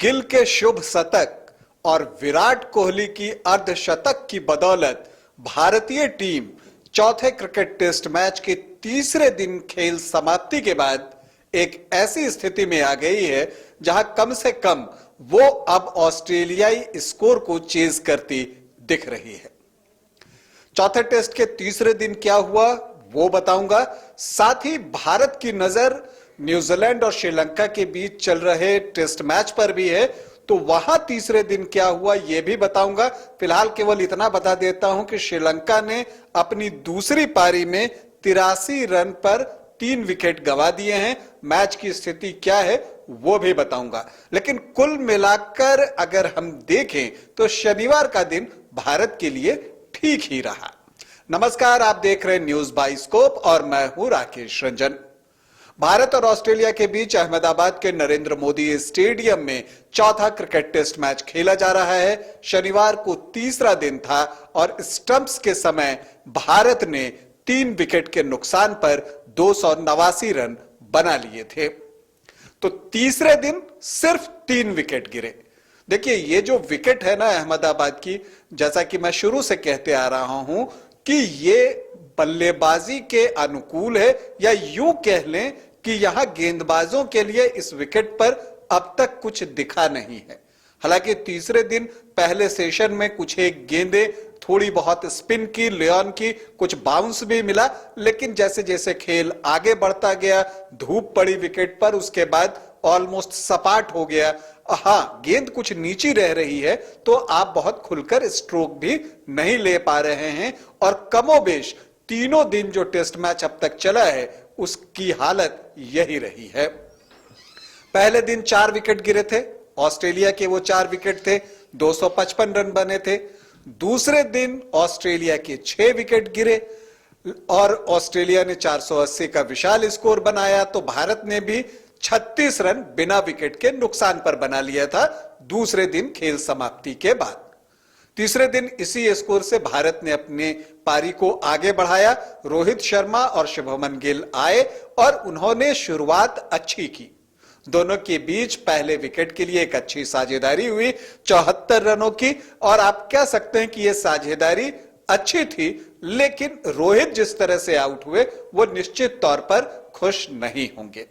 गिल के शुभ शतक और विराट कोहली की अर्धशतक की बदौलत भारतीय टीम चौथे क्रिकेट टेस्ट मैच के तीसरे दिन खेल समाप्ति के बाद एक ऐसी स्थिति में आ गई है जहां कम से कम वो अब ऑस्ट्रेलियाई स्कोर को चेज करती दिख रही है। चौथे टेस्ट के तीसरे दिन क्या हुआ वो बताऊंगा, साथ ही भारत की नजर न्यूजीलैंड और श्रीलंका के बीच चल रहे टेस्ट मैच पर भी है, तो वहां तीसरे दिन क्या हुआ यह भी बताऊंगा। फिलहाल केवल इतना बता देता हूं कि श्रीलंका ने अपनी दूसरी पारी में 83 रन पर 3 विकेट गंवा दिए हैं। मैच की स्थिति क्या है वो भी बताऊंगा, लेकिन कुल मिलाकर अगर हम देखें तो शनिवार का दिन भारत के लिए ठीक ही रहा। नमस्कार, आप देख रहे हैं न्यूज बाइस्कोप और मैं हूं राकेश रंजन। भारत और ऑस्ट्रेलिया के बीच अहमदाबाद के नरेंद्र मोदी स्टेडियम में चौथा क्रिकेट टेस्ट मैच खेला जा रहा है। शनिवार को तीसरा दिन था और स्टंप्स के समय भारत ने 3 विकेट के नुकसान पर 289 रन बना लिए थे। तो तीसरे दिन सिर्फ 3 विकेट गिरे। देखिए, ये जो विकेट है ना अहमदाबाद की, जैसा कि मैं शुरू से कहते आ रहा हूं कि ये बल्लेबाजी के अनुकूल है, या यूं कह लें कि यहां गेंदबाजों के लिए इस विकेट पर अब तक कुछ दिखा नहीं है। हालांकि तीसरे दिन पहले सेशन में कुछ एक गेंदें थोड़ी बहुत स्पिन की, लियोन की, कुछ बाउंस भी मिला, लेकिन जैसे जैसे खेल आगे बढ़ता गया, धूप पड़ी विकेट पर, उसके बाद ऑलमोस्ट सपाट हो गया। हां, गेंद कुछ नीची रह रही है तो आप बहुत खुलकर स्ट्रोक भी नहीं ले पा रहे हैं, और कमोबेश तीनों दिन जो टेस्ट मैच अब तक चला है उसकी हालत यही रही है। पहले दिन 4 विकेट गिरे थे, ऑस्ट्रेलिया के वो 4 विकेट थे, 255 रन बने थे। दूसरे दिन ऑस्ट्रेलिया के 6 विकेट गिरे और ऑस्ट्रेलिया ने 480 का विशाल स्कोर बनाया, तो भारत ने भी 36 रन बिना विकेट के नुकसान पर बना लिया था दूसरे दिन खेल समाप्ति के बाद। तीसरे दिन इसी स्कोर से भारत ने अपने पारी को आगे बढ़ाया। रोहित शर्मा और शुभमन गिल आए और उन्होंने शुरुआत अच्छी की। दोनों के बीच पहले विकेट के लिए एक अच्छी साझेदारी हुई 74 रनों की, और आप कह सकते हैं कि यह साझेदारी अच्छी थी, लेकिन रोहित जिस तरह से आउट हुए वो निश्चित तौर पर खुश नहीं होंगे।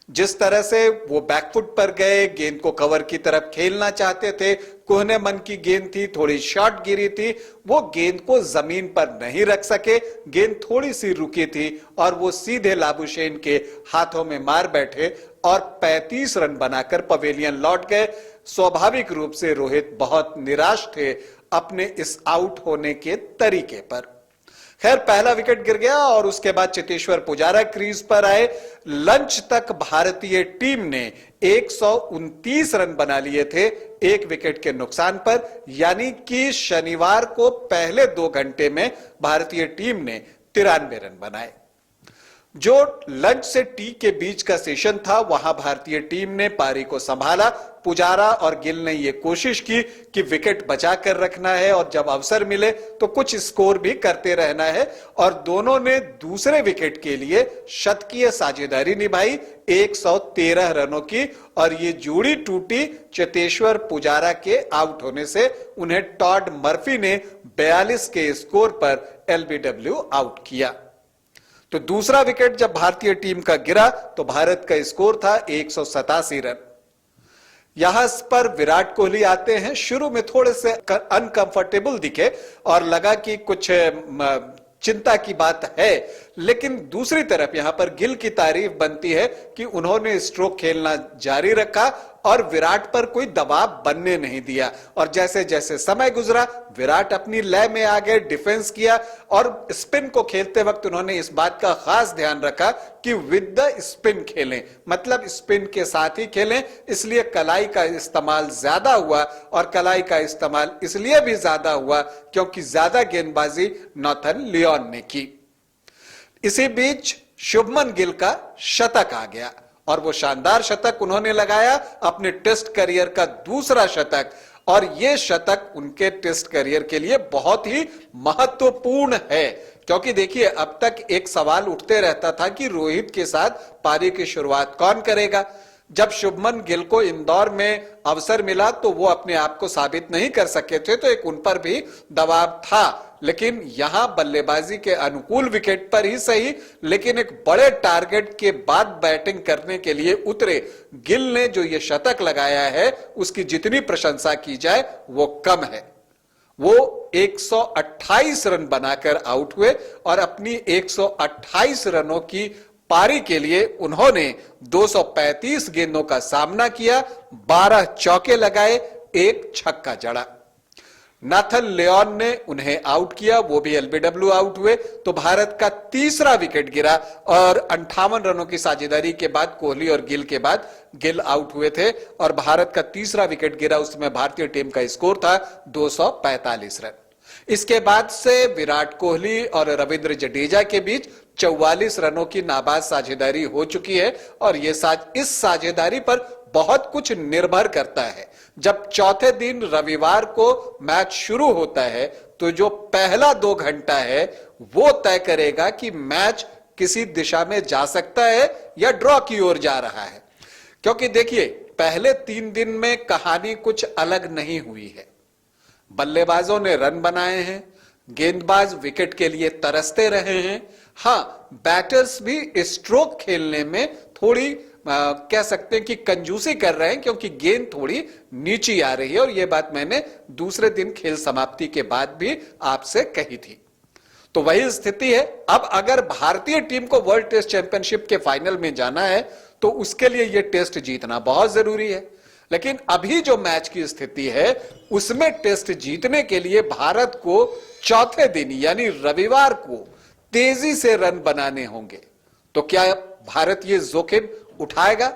जिस तरह से वो बैकफुट पर गए, गेंद को कवर की तरफ खेलना चाहते थे, कोहने मन की गेंद थी, थोड़ी शॉर्ट गिरी थी, वो गेंद को जमीन पर नहीं रख सके, गेंद थोड़ी सी रुकी थी और वो सीधे लाबुशेन के हाथों में मार बैठे और 35 रन बनाकर पवेलियन लौट गए। स्वाभाविक रूप से रोहित बहुत निराश थे अपने इस आउट होने के तरीके पर। खैर, पहला विकेट गिर गया और उसके बाद चेतेश्वर पुजारा क्रीज पर आए। लंच तक भारतीय टीम ने 129 रन बना लिए थे 1 विकेट के नुकसान पर, यानी कि शनिवार को पहले 2 घंटे में भारतीय टीम ने 93 रन बनाए। जो लंच से टी के बीच का सेशन था वहां भारतीय टीम ने पारी को संभाला। पुजारा और गिल ने यह कोशिश की कि विकेट बचा कर रखना है और जब अवसर मिले तो कुछ स्कोर भी करते रहना है, और दोनों ने दूसरे विकेट के लिए शतकीय साझेदारी निभाई 113 रनों की, और ये जोड़ी टूटी चेतेश्वर पुजारा के आउट होने से। उन्हें टॉड मर्फी ने 42 के स्कोर पर एलबीडब्ल्यू आउट किया। तो दूसरा विकेट जब भारतीय टीम का गिरा तो भारत का स्कोर था 187 रन। यहां पर विराट कोहली आते हैं। शुरू में थोड़े से अनकंफर्टेबल दिखे और लगा कि कुछ चिंता की बात है, लेकिन दूसरी तरफ यहां पर गिल की तारीफ बनती है कि उन्होंने स्ट्रोक खेलना जारी रखा और विराट पर कोई दबाव बनने नहीं दिया। और जैसे जैसे समय गुजरा विराट अपनी लय में आ गए, डिफेंस किया, और स्पिन को खेलते वक्त उन्होंने इस बात का खास ध्यान रखा कि विद द स्पिन खेलें, मतलब स्पिन के साथ ही खेलें। इसलिए कलाई का इस्तेमाल ज्यादा हुआ, और कलाई का इस्तेमाल इसलिए भी ज्यादा हुआ क्योंकि ज्यादा गेंदबाजी नॉर्थन लियोन ने की। इसी बीच शुभमन गिल का शतक आ गया, और वो शानदार शतक उन्होंने लगाया, अपने टेस्ट करियर का दूसरा शतक, और यह शतक उनके टेस्ट करियर के लिए बहुत ही महत्वपूर्ण है। क्योंकि देखिए, अब तक एक सवाल उठते रहता था कि रोहित के साथ पारी की शुरुआत कौन करेगा। जब शुभमन गिल को इंदौर में अवसर मिला तो वो अपने आप को साबित नहीं कर सके थे, तो एक उन पर भी दबाव था। लेकिन यहां बल्लेबाजी के अनुकूल विकेट पर ही सही, लेकिन एक बड़े टारगेट के बाद बैटिंग करने के लिए उतरे गिल ने जो ये शतक लगाया है, उसकी जितनी प्रशंसा की जाए वो कम है। वो 128 रन बनाकर आउट हुए और अपनी 128 रनों की पारी के लिए उन्होंने 235 गेंदों का सामना किया, 12 चौके लगाए, एक छक्का जड़ा। नाथन लियोन ने उन्हें आउट किया, वो भी एलबीडब्ल्यू आउट हुए, तो भारत का तीसरा विकेट गिरा और 58 रनों की साझेदारी के बाद कोहली और गिल के बाद गिल आउट हुए थे और भारत का तीसरा विकेट गिरा। उसमें भारतीय टीम का स्कोर था 245 रन। इसके बाद से विराट कोहली और रविंद्र जडेजा के बीच 44 रनों की नाबाद साझेदारी हो चुकी है और इस साझेदारी पर बहुत कुछ निर्भर करता है। जब चौथे दिन रविवार को मैच शुरू होता है तो जो पहला 2 घंटा है वो तय करेगा कि मैच किसी दिशा में जा सकता है या ड्रॉ की ओर जा रहा है। क्योंकि देखिए, पहले 3 दिन में कहानी कुछ अलग नहीं हुई है। बल्लेबाजों ने रन बनाए हैं, गेंदबाज विकेट के लिए तरसते रहे हैं। हां, बैटर्स भी स्ट्रोक खेलने में थोड़ी कह सकते हैं कि कंजूसी कर रहे हैं, क्योंकि गेंद थोड़ी नीची आ रही है और यह बात मैंने दूसरे दिन खेल समाप्ति के बाद भी आपसे कही थी। तो वही स्थिति है। अब अगर भारतीय टीम को वर्ल्ड टेस्ट चैंपियनशिप के फाइनल में जाना है तो उसके लिए यह टेस्ट जीतना बहुत जरूरी है। लेकिन अभी जो मैच की स्थिति है उसमें टेस्ट जीतने के लिए भारत को चौथे दिन यानी रविवार को तेजी से रन बनाने होंगे। तो क्या भारत ये जोखिम उठाएगा?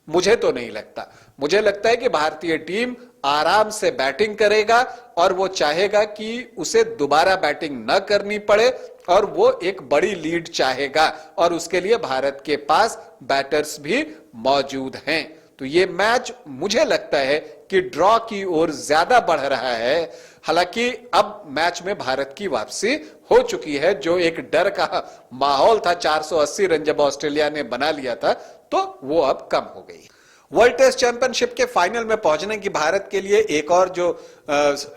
मुझे तो नहीं लगता। मुझे लगता है कि भारतीय टीम आराम से बैटिंग करेगा और वो चाहेगा कि उसे दोबारा बैटिंग न करनी पड़े और वो एक बड़ी लीड चाहेगा और उसके लिए भारत के पास बैटर्स भी मौजूद हैं। तो ये मैच मुझे लगता है कि ड्रॉ की ओर ज्यादा बढ़ रहा है। हालांकि अब मैच में भारत की वापसी हो चुकी है। जो एक डर का माहौल था 480 रन जब ऑस्ट्रेलिया ने बना लिया था, तो वो अब कम हो गई। वर्ल्ड टेस्ट चैंपियनशिप के फाइनल में पहुंचने की भारत के लिए एक और जो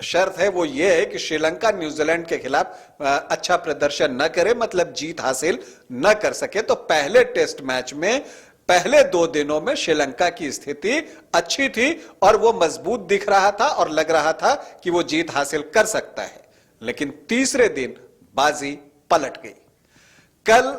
शर्त है वो ये है कि श्रीलंका न्यूजीलैंड के खिलाफ अच्छा प्रदर्शन न करे, मतलब जीत हासिल न कर सके। तो पहले टेस्ट मैच में पहले 2 दिनों में श्रीलंका की स्थिति अच्छी थी और वो मजबूत दिख रहा था और लग रहा था कि वो जीत हासिल कर सकता है। लेकिन तीसरे दिन बाजी पलट गई। कल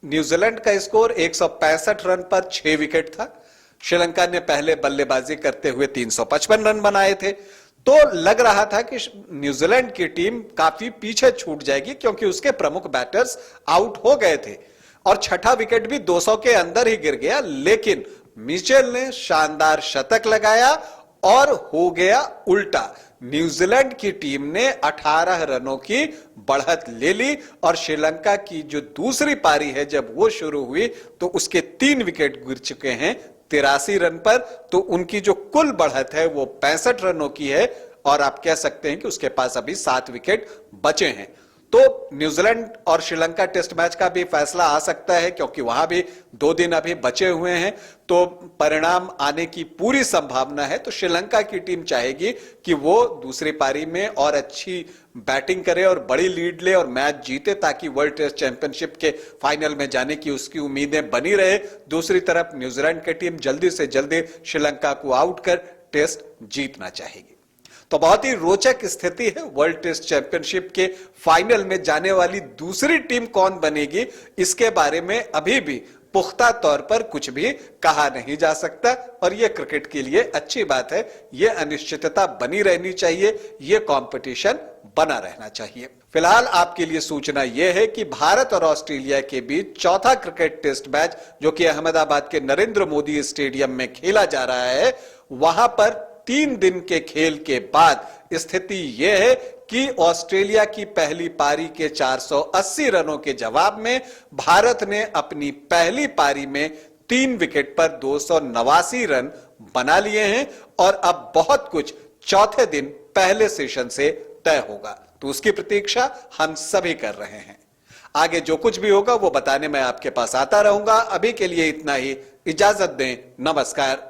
न्यूजीलैंड का स्कोर 165 रन पर 6 विकेट था। श्रीलंका ने पहले बल्लेबाजी करते हुए 355 रन बनाए थे। तो लग रहा था कि न्यूजीलैंड की टीम काफी पीछे छूट जाएगी क्योंकि उसके प्रमुख बैटर्स आउट हो गए थे और छठा विकेट भी 200 के अंदर ही गिर गया। लेकिन मिचेल ने शानदार शतक लगाया और हो गया उल्टा। न्यूजीलैंड की टीम ने 18 रनों की बढ़त ले ली और श्रीलंका की जो दूसरी पारी है जब वो शुरू हुई तो उसके 3 विकेट गिर चुके हैं 83 रन पर। तो उनकी जो कुल बढ़त है वो 65 रनों की है और आप कह सकते हैं कि उसके पास अभी 7 विकेट बचे हैं। तो न्यूजीलैंड और श्रीलंका टेस्ट मैच का भी फैसला आ सकता है क्योंकि वहां भी 2 दिन अभी बचे हुए हैं। तो परिणाम आने की पूरी संभावना है। तो श्रीलंका की टीम चाहेगी कि वो दूसरी पारी में और अच्छी बैटिंग करे और बड़ी लीड ले और मैच जीते ताकि वर्ल्ड टेस्ट चैंपियनशिप के फाइनल में जाने की उसकी उम्मीदें बनी रहे। दूसरी तरफ न्यूजीलैंड की टीम जल्दी से जल्दी श्रीलंका को आउट कर टेस्ट जीतना चाहेगी। तो बहुत ही रोचक स्थिति है। वर्ल्ड टेस्ट चैंपियनशिप के फाइनल में जाने वाली दूसरी टीम कौन बनेगी इसके बारे में अभी भी पुख्ता तौर पर कुछ भी कहा नहीं जा सकता और यह क्रिकेट के लिए अच्छी बात है। यह अनिश्चितता बनी रहनी चाहिए, यह कंपटीशन बना रहना चाहिए। फिलहाल आपके लिए सूचना यह है कि भारत और ऑस्ट्रेलिया के बीच चौथा क्रिकेट टेस्ट मैच जो कि अहमदाबाद के नरेंद्र मोदी स्टेडियम में खेला जा रहा है, वहां पर 3 दिन के खेल के बाद स्थिति यह है कि ऑस्ट्रेलिया की पहली पारी के 480 रनों के जवाब में भारत ने अपनी पहली पारी में 3 विकेट पर 289 रन बना लिए हैं और अब बहुत कुछ चौथे दिन पहले सेशन से तय होगा। तो उसकी प्रतीक्षा हम सभी कर रहे हैं। आगे जो कुछ भी होगा वो बताने मैं आपके पास आता रहूंगा। अभी के लिए इतना ही। इजाजत दें, नमस्कार।